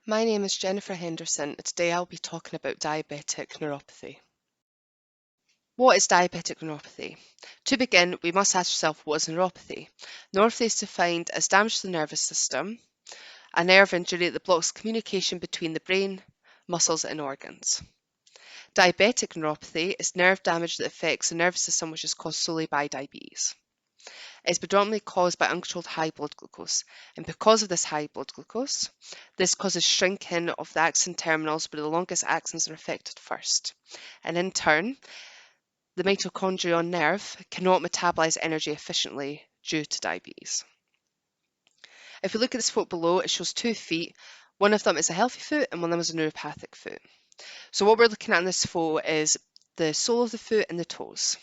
My name is Jennifer Henderson, and today I'll be talking about diabetic neuropathy. What is diabetic neuropathy? To begin, we must ask ourselves, what is neuropathy? Neuropathy is defined as damage to the nervous system, a nerve injury that blocks communication between the brain, muscles, and organs. Diabetic neuropathy is nerve damage that affects the nervous system, which is caused solely by diabetes. It's predominantly caused by uncontrolled high blood glucose, and because of this high blood glucose, this causes shrinking of the axon terminals where the longest axons are affected first. And in turn, the mitochondrial nerve cannot metabolize energy efficiently due to diabetes. If we look at this photo below, it shows 2 feet. One of them is a healthy foot and one of them is a neuropathic foot. So what we're looking at in this photo is the sole of the foot and the toes.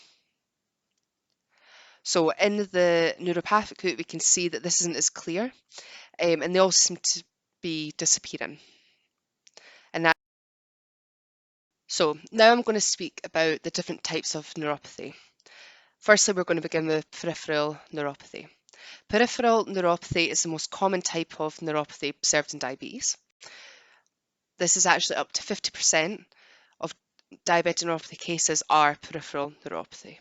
So in the neuropathic foot, we can see that this isn't as clear, and they all seem to be disappearing. So now I'm going to speak about the different types of neuropathy. Firstly, we're going to begin with peripheral neuropathy. Peripheral neuropathy is the most common type of neuropathy observed in diabetes. This is actually up to 50% of diabetic neuropathy cases are peripheral neuropathy.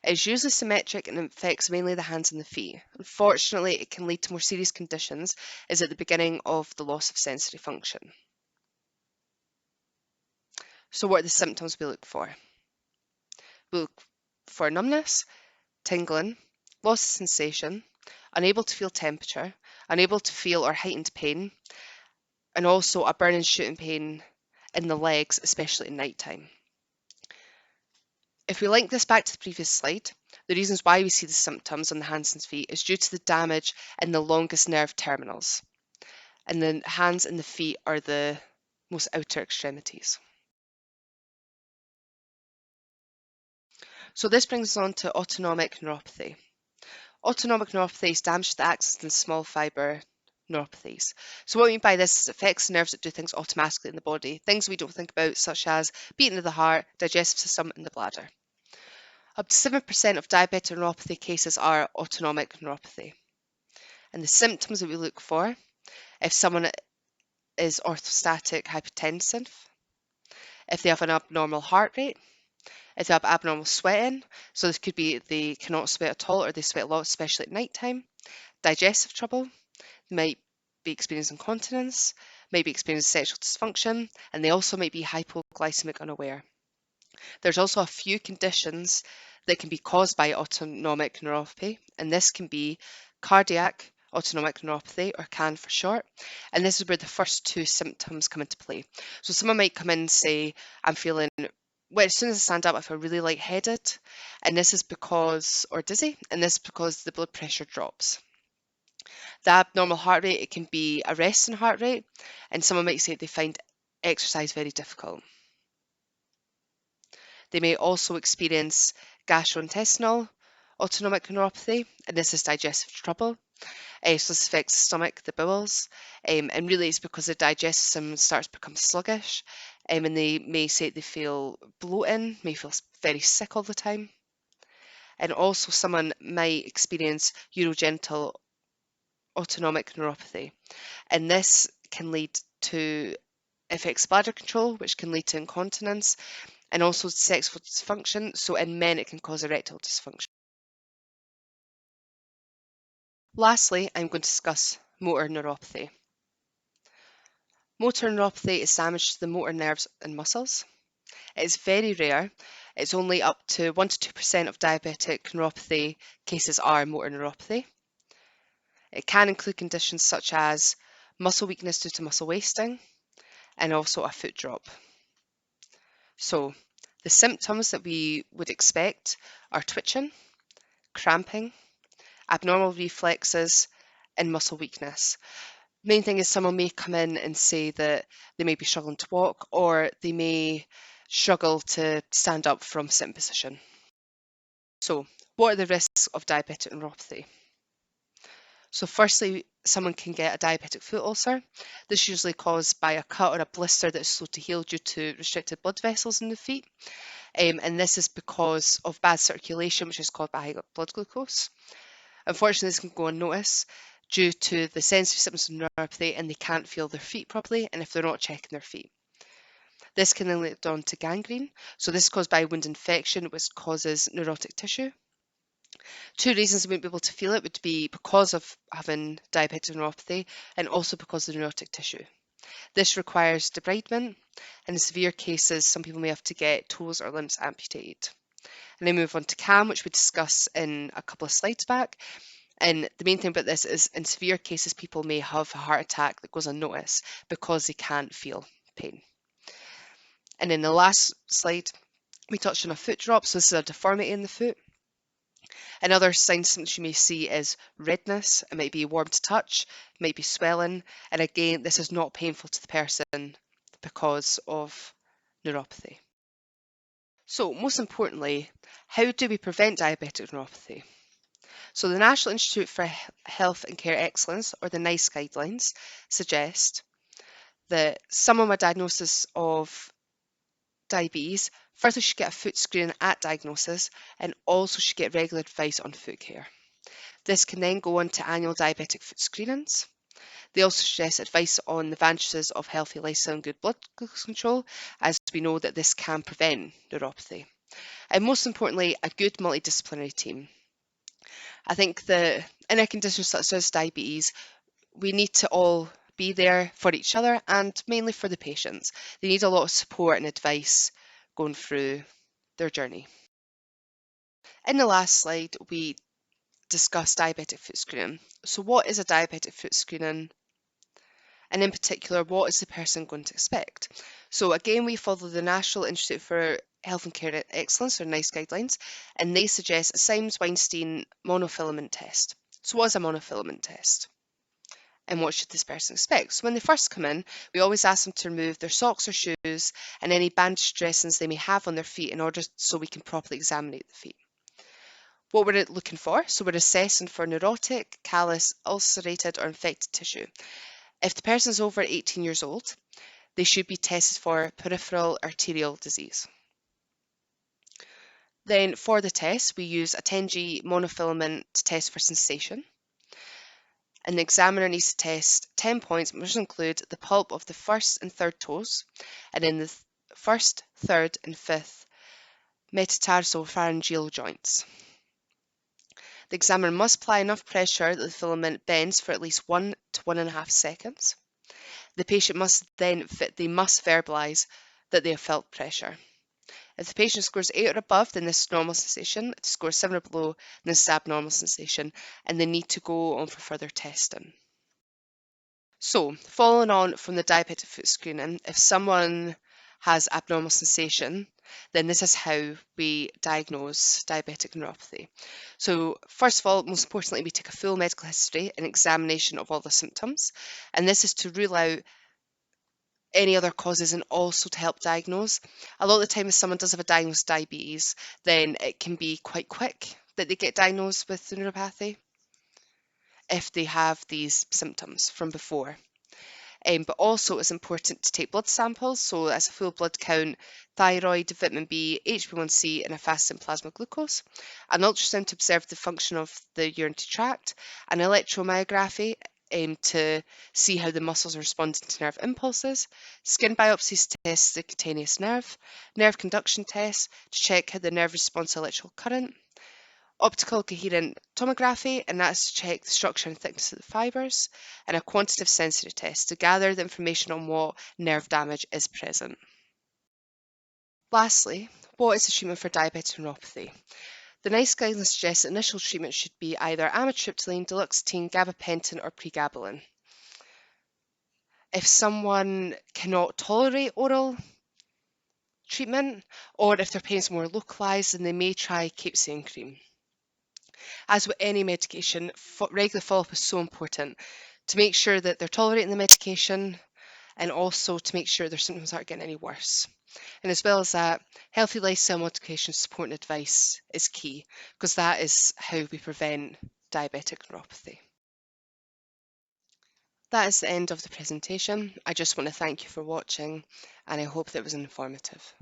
It's usually symmetric and affects mainly the hands and the feet. Unfortunately, it can lead to more serious conditions, as at the beginning of the loss of sensory function. So what are the symptoms we look for? We look for numbness, tingling, loss of sensation, unable to feel temperature, unable to feel or heightened pain, and also a burning shooting pain in the legs, especially at night time. If we link this back to the previous slide, the reasons why we see the symptoms on the hands and feet is due to the damage in the longest nerve terminals, and the hands and the feet are the most outer extremities. So this brings us on to autonomic neuropathy. Autonomic neuropathy is damage to the axons in small fibre neuropathies. So what I mean by this is it affects the nerves that do things automatically in the body, things we don't think about, such as beating of the heart, digestive system, and the bladder. Up to 7% of diabetic neuropathy cases are autonomic neuropathy. And the symptoms that we look for, if someone is orthostatic hypotensive, if they have an abnormal heart rate, if they have abnormal sweating, so this could be they cannot sweat at all or they sweat a lot, especially at night time, digestive trouble, might be experiencing incontinence, might be experiencing sexual dysfunction, and they also might be hypoglycemic unaware. There's also a few conditions that can be caused by autonomic neuropathy, and this can be cardiac autonomic neuropathy, or CAN for short, and this is where the first 2 symptoms come into play. So someone might come in and say, I'm feeling, well, as soon as I stand up, I feel really lightheaded, and this is because, or dizzy, and this is because the blood pressure drops. The abnormal heart rate, it can be a resting heart rate, and someone might say they find exercise very difficult. They may also experience gastrointestinal autonomic neuropathy, and this is digestive trouble. So this affects the stomach, the bowels, and really it's because the digestive system starts to become sluggish, and they may say they feel bloating, may feel very sick all the time. And also someone might experience urogenital autonomic neuropathy, and this can lead to affects bladder control, which can lead to incontinence, and also sexual dysfunction. So in men, it can cause erectile dysfunction. Lastly, I'm going to discuss motor neuropathy. Motor neuropathy is damage to the motor nerves and muscles. It's very rare. It's only up to 1 to 2% of diabetic neuropathy cases are motor neuropathy. It can include conditions such as muscle weakness due to muscle wasting and also a foot drop. So the symptoms that we would expect are twitching, cramping, abnormal reflexes, and muscle weakness. Main thing is someone may come in and say that they may be struggling to walk, or they may struggle to stand up from sitting position. So what are the risks of diabetic neuropathy? So firstly, someone can get a diabetic foot ulcer. This is usually caused by a cut or a blister that is slow to heal due to restricted blood vessels in the feet. And this is because of bad circulation, which is caused by high blood glucose. Unfortunately, this can go unnoticed due to the sensory symptoms of neuropathy and they can't feel their feet properly, and if they're not checking their feet. This can then lead on to gangrene. So this is caused by wound infection, which causes neurotic tissue. Two reasons we wouldn't be able to feel it would be because of having diabetic neuropathy and also because of the neurotic tissue. This requires debridement, and in severe cases, some people may have to get toes or limbs amputated. And then move on to CAM, which we discussed in a couple of slides back. And the main thing about this is in severe cases, people may have a heart attack that goes unnoticed because they can't feel pain. And in the last slide, we touched on a foot drop. So this is a deformity in the foot. Another signs symptoms you may see is redness. It might be warm to touch, it might be swelling. And again, this is not painful to the person because of neuropathy. So most importantly, how do we prevent diabetic neuropathy? So the National Institute for Health and Care Excellence, or the NICE guidelines, suggest that someone with a diagnosis of diabetes firstly should get a foot screening at diagnosis and also should get regular advice on foot care. This can then go on to annual diabetic foot screenings. They also suggest advice on the advantages of healthy lifestyle and good blood glucose control, as we know that this can prevent neuropathy. And most importantly, a good multidisciplinary team. I think that in a condition such as diabetes, we need to all be there for each other and mainly for the patients. They need a lot of support and advice going through their journey. In the last slide, we discussed diabetic foot screening. So what is a diabetic foot screening? And in particular, what is the person going to expect? So again, we follow the National Institute for Health and Care Excellence, or NICE guidelines, and they suggest a Symes-Weinstein monofilament test. So what is a monofilament test? And what should this person expect? So when they first come in, we always ask them to remove their socks or shoes and any bandage dressings they may have on their feet in order so we can properly examine the feet. What we're looking for, so we're assessing for neurotic, callous, ulcerated or infected tissue. If the person is over 18 years old, they should be tested for peripheral arterial disease. Then for the test, we use a 10G monofilament to test for sensation. And the examiner needs to test 10 points, which include the pulp of the first and third toes, and then the first, third, and fifth metatarsopharyngeal joints. The examiner must apply enough pressure that the filament bends for at least 1 to 1.5 seconds. The patient must verbalise that they have felt pressure. If the patient scores 8 or above, then this is normal sensation. If they score 7 or below, then this is abnormal sensation, and they need to go on for further testing. So, following on from the diabetic foot screening, if someone has abnormal sensation, then this is how we diagnose diabetic neuropathy. So, first of all, most importantly, we take a full medical history and examination of all the symptoms, and this is to rule out any other causes and also to help diagnose. A lot of the time, if someone does have a diagnosed diabetes, then it can be quite quick that they get diagnosed with the neuropathy if they have these symptoms from before. But also it's important to take blood samples, so that's a full blood count, thyroid, vitamin B, HbA1c and a fasting plasma glucose, an ultrasound to observe the function of the urinary tract, an electromyography to see how the muscles are responding to nerve impulses, skin biopsies to test the cutaneous nerve conduction tests to check how the nerve responds to electrical current, optical coherent tomography, and that's to check the structure and thickness of the fibres, and a quantitative sensory test to gather the information on what nerve damage is present. Lastly, what is the treatment for diabetic neuropathy? The NICE guidelines suggest that initial treatment should be either amitriptyline, duloxetine, gabapentin, or pregabalin. If someone cannot tolerate oral treatment, or if their pain is more localised, then they may try capsaicin cream. As with any medication, regular follow-up is so important to make sure that they're tolerating the medication and also to make sure their symptoms aren't getting any worse. And as well as that, healthy lifestyle modification support and advice is key because that is how we prevent diabetic neuropathy. That is the end of the presentation. I just want to thank you for watching and I hope that it was informative.